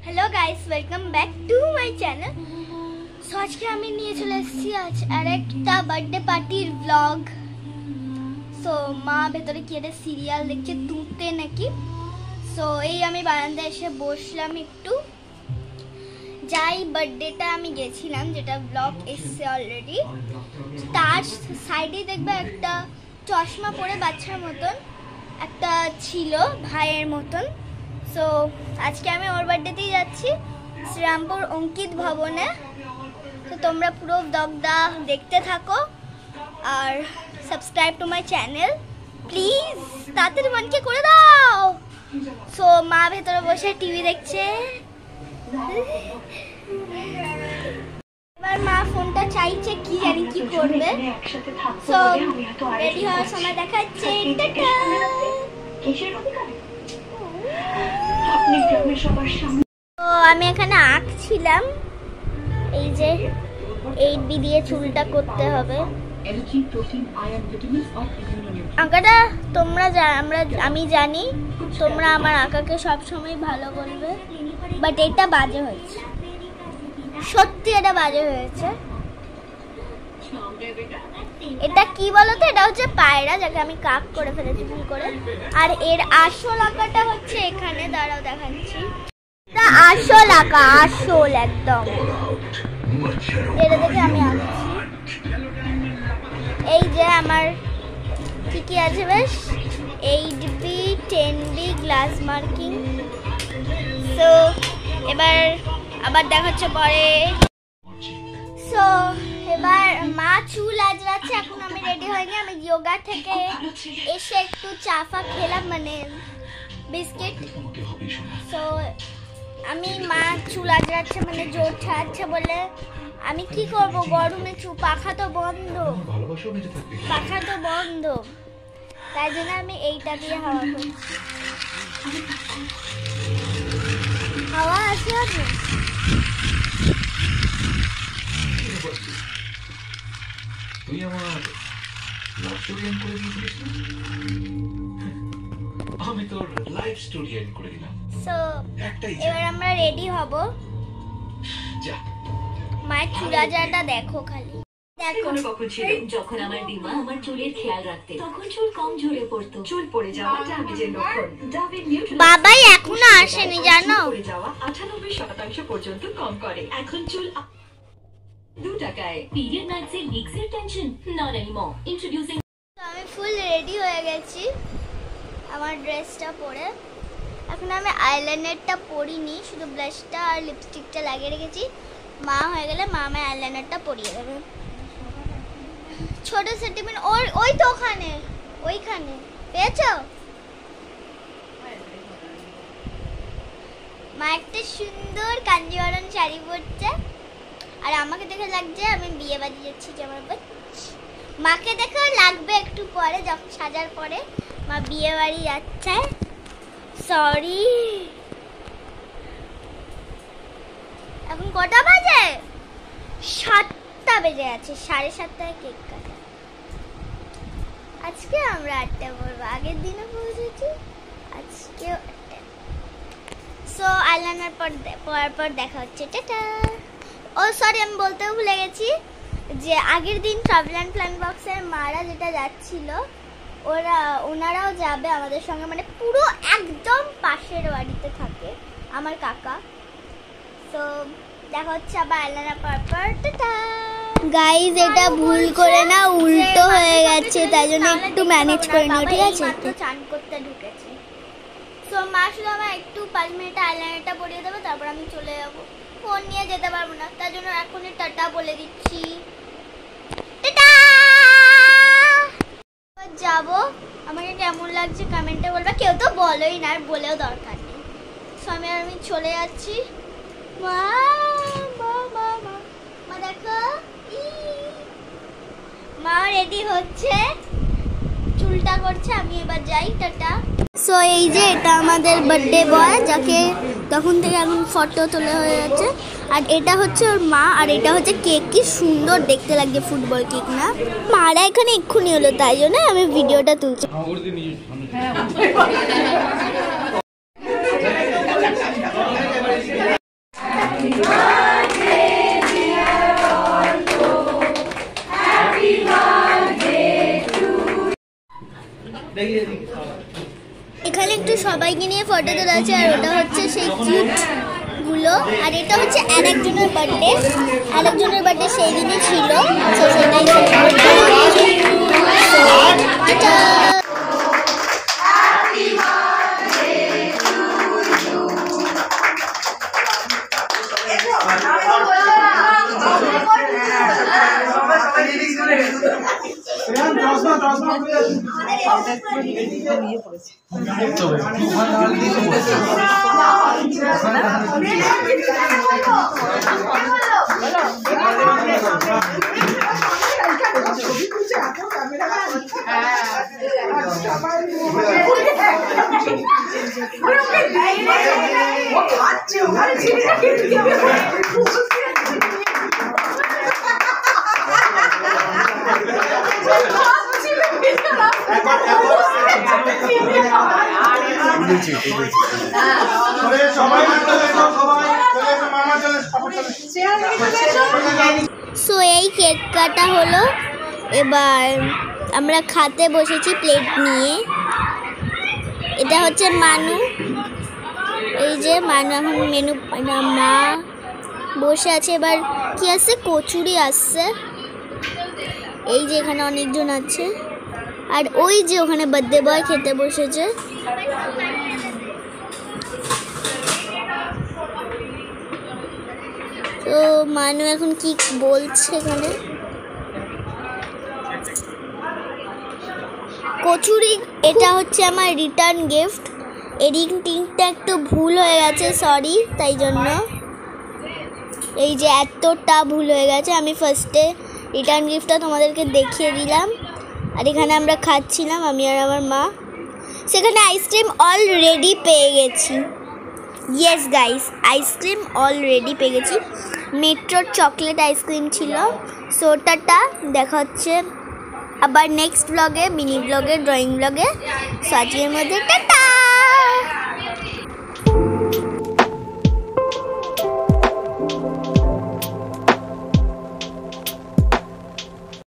Hello guys, welcome back to my channel. So आज के আমি নিয়ে চলে এসেছি আজ আরেকটা বার্থডে পার্টির ব্লগ। সো মা ভেতরে কি একটা সিরিয়াল দেখছে তুতে নাকি। সো এই আমি বারান্দায় এসে বসলাম একটু। যাই বার্থডেটা আমি গেছিলাম, যেটা ব্লগ এসছে অলরেডি, তার সাইডে দেখবে একটা চশমা পরে বাচ্চার মতন একটা ছিল, ভাইয়ের মতন। সো আজকে আমি ওর বার্থডেতেই যাচ্ছি শ্রীরামপুর অঙ্কিত ভবনে। তো তোমরা পুরো ব্লগটা দেখতে থাকো আর subscribe to my channel please, তাড়াতাড়ি মনকে করে দাও। সো মা ভেতরে বসে টিভি দেখছে, এবার মা ফোনটা চাইছে, কি জানি কি করবে। সো রেডি হওয়ার সময় দেখাচ্ছে টাটা। তো আমি এখানে আঁকছিলাম, এই যে 8B দিয়ে চুলটা করতে হবে। আঁকাটা তোমরা আমি জানি তোমরা আমার আঁকাকে সবসময় ভালো বলবে, বাট এটা বাজে হয়েছে, সত্যি এটা বাজে হয়েছে। এটা কি বলতো, এটা হচ্ছে পায়রা, যাকে আমি কাক করে ফেলেছি ভুল করে। আর এর আসল আঁকাটা হচ্ছে এখানে, দাঁড়াও দেখাচ্ছি। এটা আসল আঁকা, আসল একদম। এটা দেখে আমি আঁকছি। এই যে আমার কি কি আছে বেশ, 8B 10B glass marking. So এবার আবার দেখাচ্ছে পরে। সো এবার মা চুল আজরাচ্ছে, এখন আমি রেডি হয়নি। আমি যোগা থেকে এসে একটু চাফা খেলাম, মানে বিস্কিট। সো আমি মা চুল আজরাচ্ছে, মানে জোর ছাড়ছে বলে আমি কি করব, গরমে পাখা তো বন্ধ, পাখা তো বন্ধ, তাই জন্য আমি এইটা দিয়ে হাওয়া করছি। হাওয়া আছে আপনি? তুই আমার লাভ স্টোরি এন্ড করে দিয়েছিস না? আমি তোর লাইফ স্টোরি এন্ড করে দিলাম। সো এবার আমরা রেডি হব। যা মায়ের চুলাজাটা দেখো, খালি দেখো। কখন ছিল যখন আমার দিমা আমার চুলের খেয়াল রাখতে, তখন চুল কম ঝরে পড়তো। চুল পড়ে যাওয়া ড্যামেজের লক্ষণ। ডাবের নিউট্রিশন বাবাই এখনো আসেনি জানো। পড়ে যাওয়া 98% পর্যন্ত কম করে। এখন চুল 2 টাকায়। পিরিয়ড নাইটসের লিক্সের টেনশন নট এনিমোর। ইন্ট্রোডিউসিং। আমি ফুল রেডি হয়ে গেছি আমার ড্রেসটা পরে। এখন আমি আইলাইনারটা পরিনি, শুধু ব্লাশটা আর লিপস্টিকটা লাগিয়ে রেখেছি। মা হয়ে গেলে মা আমার আইলাইনারটা পরিয়ে দেবে। ছোট সেন্টিমেন্ট ওই তো ওখানে, ওইখানে পেয়েছো? মা একটা সুন্দর কাঞ্জিবরণ শাড়ি পরছে, আর আমাকে দেখে লাগছে আমি বিয়ে বাড়ি যাচ্ছি কেমন। মাকে দেখে লাগবে একটু পরে, যখন সাজার পরে মা বিয়ে বাড়ি যাচ্ছে। সরি, এখন কটা বাজে? 7টা বেজে আছে, 7:30টায় কেক কাটা। আজকে আমরা 8টা পড়বো, আগের দিনও পৌঁছেছি, আজকেও 8টা। সো আইলাইনার পরার পর দেখা হচ্ছে, টাটা। ও সরি, আমি বলতেও ভুলে গেছি যে আগের দিন ট্রাভেল অ্যান্ড প্ল্যান বক্সের মারা যেটা যাচ্ছিল, ওনারাও যাবে আমাদের সঙ্গে, মানে পুরো একদম পাশের বাড়িতে থাকে আমার কাকা। তো দেখা হচ্ছে আবার আইলাইনার পরার পর, টাটা। গাইজ এটা ভুল করে না, উল্টো হয়ে গেছে, তাই জন্য একটু ম্যানেজ করে নিও, ঠিক আছে? মাত্র চান করতে ঢুকেছে। তো মা শুধু আমার একটু 5 মিনিট আইলাইনারটা পরিয়ে দেবে, তারপর আমি চলে যাবো। ফোন নিয়ে যেতে পারবো না, তার জন্য এখনই টাটা বলে দিচ্ছি, টাটা। যাবো, আমাকে কেমন লাগছে কমেন্টে বলবে, কেউ তো বলোই না, আর বলেও দরকার নেই। সো আমি চলে যাচ্ছি। মা দেখো, মা রেডি হচ্ছে, চুলটা করছে, আমি এবার যাই, টাটা। সো এই যে এটা আমাদের বার্থডে বয়, যাকে তখন থেকে এখন ফটো তোলা হয়ে যাচ্ছে। আর এটা হচ্ছে ওর মা, আর এটা হচ্ছে কেক। কি সুন্দর দেখতে লাগছে, ফুটবল কেক না? মারা এখানে এক্ষুনি হলো, তাই জন্য আমি ভিডিওটা তুলছি। এখানে একটু সবাইকে নিয়ে ফটো তোলা আছে, আর ওটা হচ্ছে সেই কিউট গুলো। আর এটা হচ্ছে আরেকজনের বার্থডে সেই দিনই ছিল, তো সেটাই সো এই কেক কাটা হলো, এবার আমরা খেতে বসেছি প্লেট নিয়ে। এটা হচ্ছে মানু, এই যে মানু এখন মেনু, মা বসে আছে। এবার কি আসছে, কচুরি আসছে। এই যে এখানে অনেকজন আছে, আর ওই যে ওখানে বার্থডে বয় খেতে বসেছে। তো মানু এখন কি বলছে এখানে, কচুরি। এটা হচ্ছে আমার রিটার্ন গিফট। এডিটিংটা একটু ভুল হয়ে গেছে, সরি তাই জন্য। এই যে এতটা ভুল হয়ে গেছে, আমি ফার্স্টে রিটার্ন গিফটটা তোমাদেরকে দেখিয়ে দিলাম। আর এখানে আমরা খাচ্ছিলাম, আমি আর আমার মা। সেখানে আইসক্রিম অলরেডি পেয়ে গেছি। ইয়েস গাইস, আইসক্রিম অলরেডি পেয়ে গেছি। মেট্রোর চকলেট আইসক্রিম ছিল। সো টাটা, দেখা হচ্ছে আবার নেক্সট ব্লগে, মিনি ব্লগে, ড্রয়িং ব্লগে। সো আজকের মধ্যে টাটা।